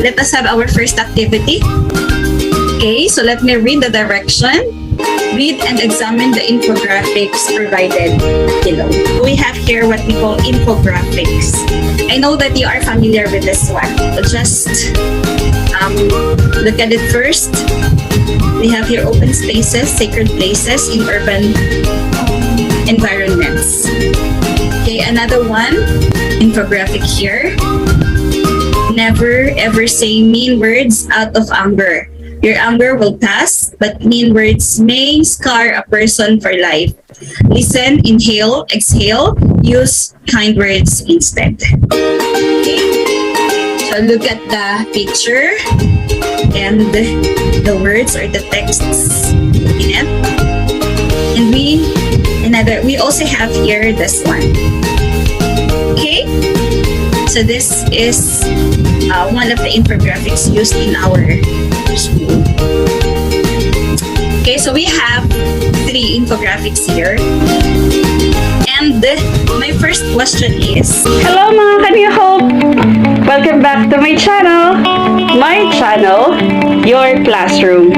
let us have our first activity. Okay, so let me read the direction. Read and examine the infographics provided below. We have here what we call infographics. I know that you are familiar with this one. So just look at it first. We have here open spaces, sacred places in urban environments. Okay, another one, infographic here. Never ever say mean words out of anger. Your anger will pass, but mean words may scar a person for life. Listen, inhale, exhale, use kind words instead. Okay. So look at the picture and the words or the texts in it. And we also have here this one. Okay. So this is one of the infographics used in our school. Okay, so we have 3 infographics here. And my first question is, Hello mga Kaniya Hope! Welcome back to my channel, Your Classroom.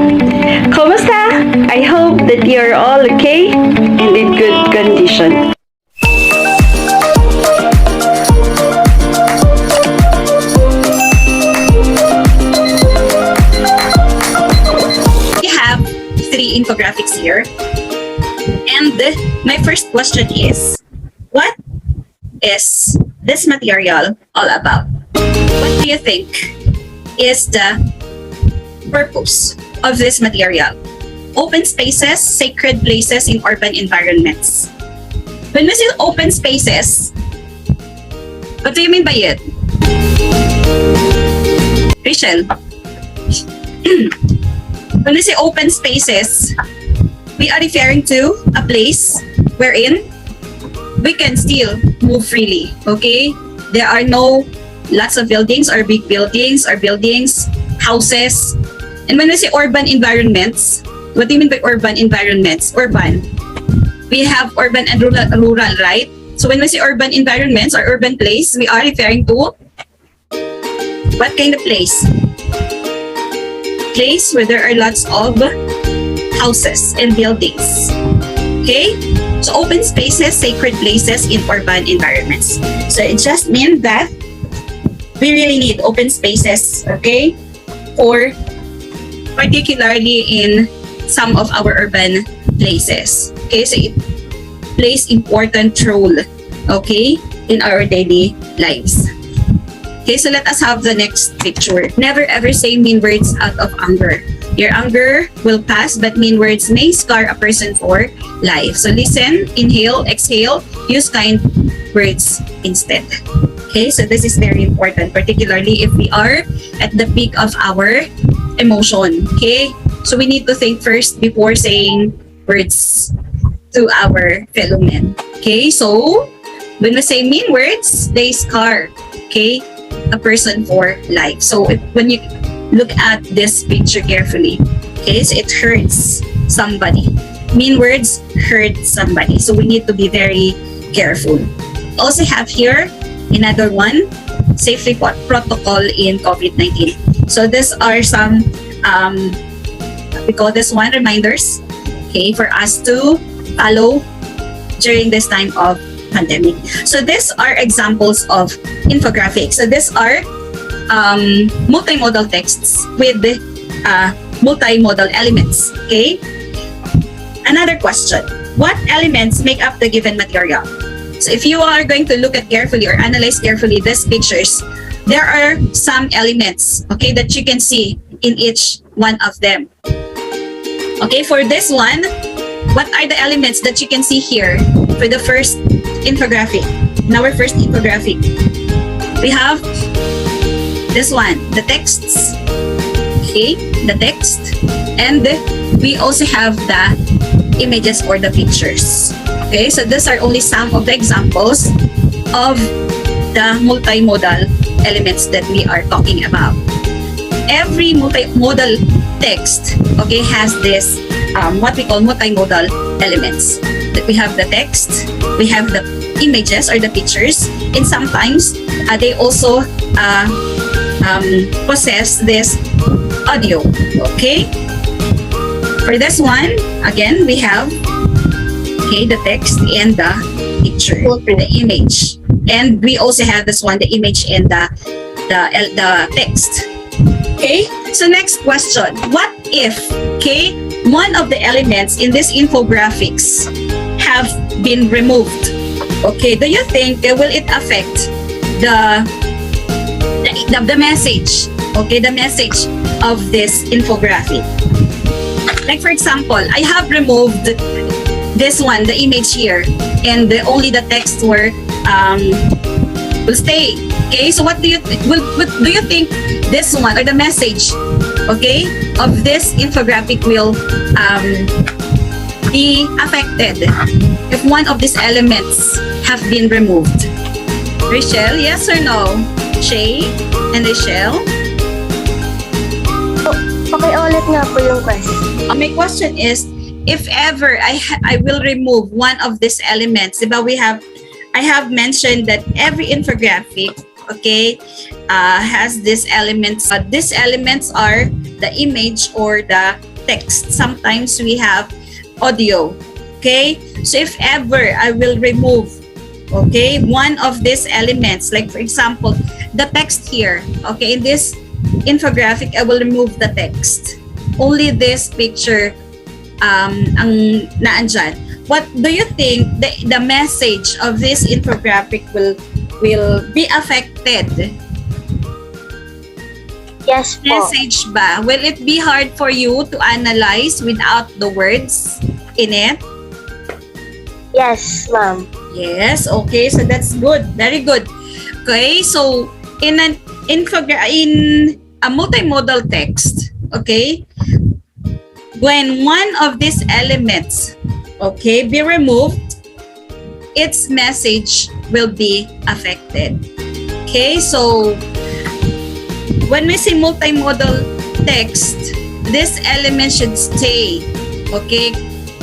Kumusta? I hope that you're all okay and in good condition. infographics here. And my first question is, what is this material all about? What do you think is the purpose of this material? Open spaces, sacred places in urban environments. When we say open spaces, what do you mean by it? Rachel? When we say open spaces, we are referring to a place wherein we can still move freely, okay? There are no lots of buildings or big buildings or buildings, houses. And when we say urban environments, what do you mean by urban environments? Urban. We have urban and rural, right? So when we say urban environments or urban place, we are referring to what kind of place? Place where there are lots of houses and buildings. Okay? So open spaces, sacred places in urban environments. So it just means that we really need open spaces, okay? Or particularly in some of our urban places. Okay? So it plays important role, okay, in our daily lives. Okay, so let us have the next picture. Never ever say mean words out of anger. Your anger will pass, but mean words may scar a person for life. So listen, inhale, exhale, use kind words instead. Okay, so this is very important, particularly if we are at the peak of our emotion. Okay, so we need to think first before saying words to our fellow men. Okay, so when we say mean words, they scar, okay, a person for life. So when you look at this picture carefully, okay, so it hurts somebody. Mean words hurt somebody. So we need to be very careful. Also have here another one, safety protocol in COVID-19. So these are some, we call this one, reminders, okay, for us to follow during this time of pandemic. So these are examples of infographics. So these are multimodal texts with multimodal elements. Okay. Another question: what elements make up the given material? So if you are going to look at carefully or analyze carefully these pictures, there are some elements, okay, that you can see in each one of them. Okay, for this one, what are the elements that you can see here for the first infographic? In our first infographic, we have this one, the texts. Okay, the text. And we also have the images or the pictures. Okay, so these are only some of the examples of the multimodal elements that we are talking about. Every multimodal text, okay, has this what we call multimodal elements. That we have the text, we have the images or the pictures, and sometimes they also possess this audio. Okay? For this one, again, we have the text and the picture for the image. And we also have this one, the image and the text. Okay? So next question. What if, one of the elements in this infographics have been removed? Okay, do you think will it affect the message? Okay, the message of this infographic. Like for example, I have removed this one, the image here, and only the text will stay. Okay, so what do you think this one or the message, of this infographic will be affected if one of these elements have been removed? Rachel, yes or no? Shay and Rachel? Pakiulit nga po yung question. My question is, if ever I will remove one of these elements, diba I have mentioned that every infographic, has these elements. These elements are the image or the text. Sometimes we have audio. Okay, so if ever I will remove, one of these elements, like for example, the text here, in this infographic, I will remove the text. Only this picture ang naandyan. What do you think the message of this infographic will be affected? Yes po. Message ba? Will it be hard for you to analyze without the words in it? Yes, ma'am. Yes, okay, so that's good. Very good. Okay, so in a multimodal text, when one of these elements, be removed, its message will be affected. Okay, so when we say multimodal text, this element should stay,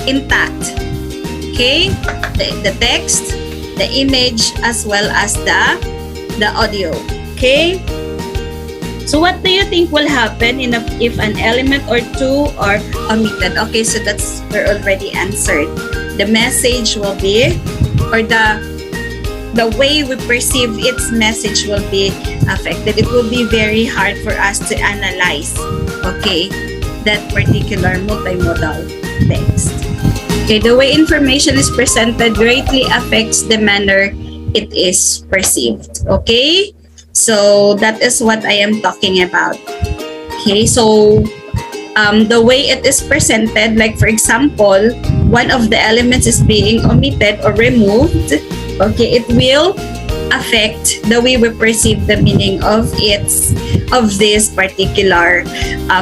intact. Okay, the text, the image, as well as the audio. Okay, so what do you think will happen if an element or two are omitted? Okay, so we're already answered. The message will be, or the way we perceive its message will be affected. It will be very hard for us to analyze, that particular multimodal text. Okay, the way information is presented greatly affects the manner it is perceived. Okay, so that is what I am talking about. Okay, so the way it is presented, like for example, one of the elements is being omitted or removed, it will affect the way we perceive the meaning of this particular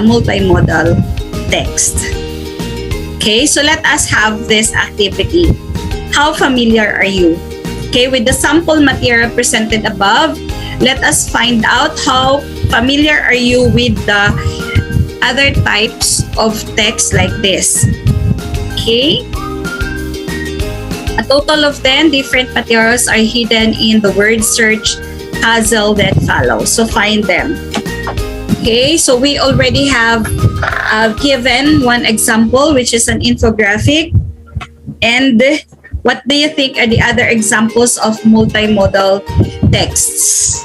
multimodal text. Okay, so let us have this activity. How familiar are you? Okay, with the sample material presented above, let us find out how familiar are you with the other types of text like this. Okay, a total of 10 different materials are hidden in the word search puzzle that follows. So find them. Okay, so we already have given one example, which is an infographic. And what do you think are the other examples of multimodal texts?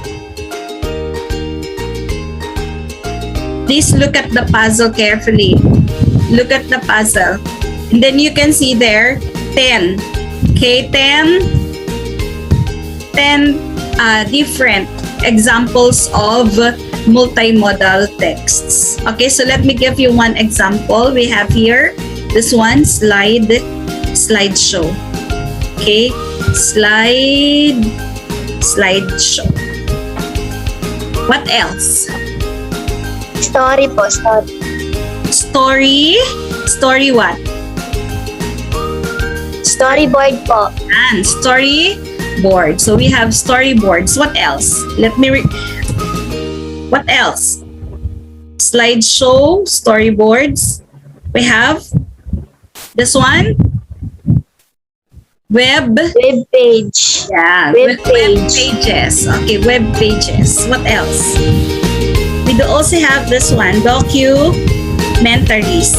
Please look at the puzzle carefully. Look at the puzzle. And then you can see there 10. Okay, 10 different examples of multimodal texts. Okay, so let me give you one example. We have here this one, slideshow. Okay, slideshow. What else? Story po, story. Story what? Storyboard po. And storyboard. So we have storyboards. What else? What else? Slideshow, storyboards. We have this one. Web page. Yeah. Web Web pages. Okay, web pages. What else? do also have this one, documentaries.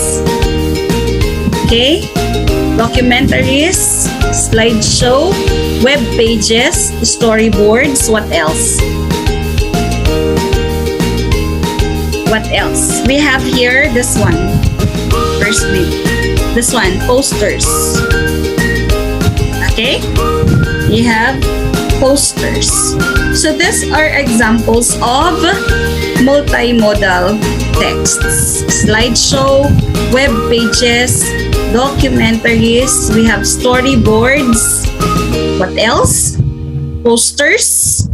Okay? Documentaries, slideshow, web pages, storyboards, what else? What else? We have here this one. Firstly, this one, posters. Okay? We have posters. So these are examples of multimodal texts. Slideshow, web pages, documentaries, we have storyboards. What else? Posters.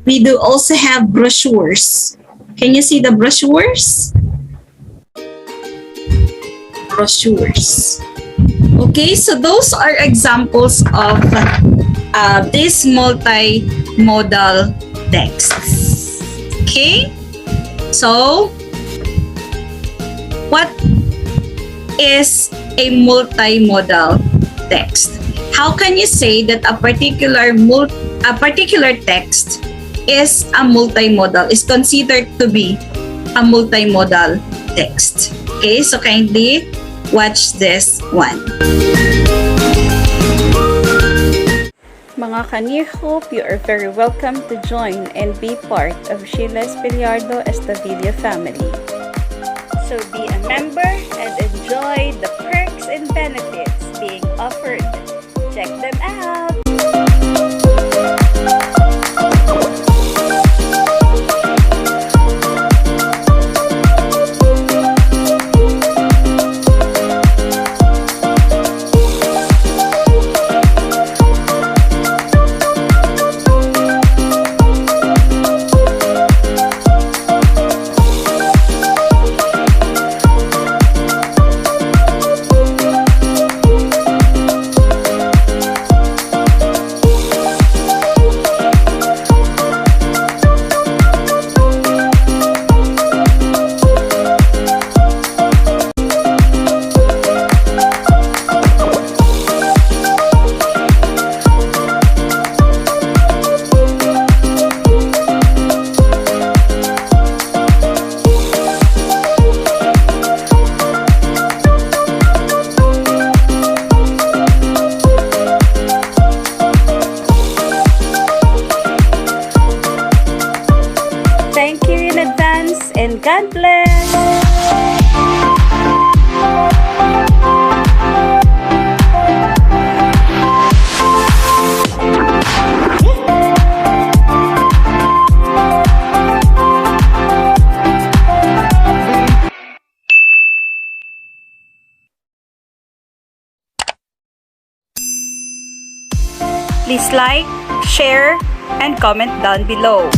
We do also have brochures. Can you see the brochures? Brochures. Okay, so those are examples of these multimodal texts. Okay, so what is a multimodal text? How can you say that a particular text is a multimodal, is considered to be a multimodal text? Okay, so kindly watch this one. Mga ka-Near Hope, you are very welcome to join and be part of Sheila Espiliardo Estadilla family. So be a member and enjoy the perks and benefits being offered. Check them out! Thank you in advance and God bless! Please like, share, and comment down below.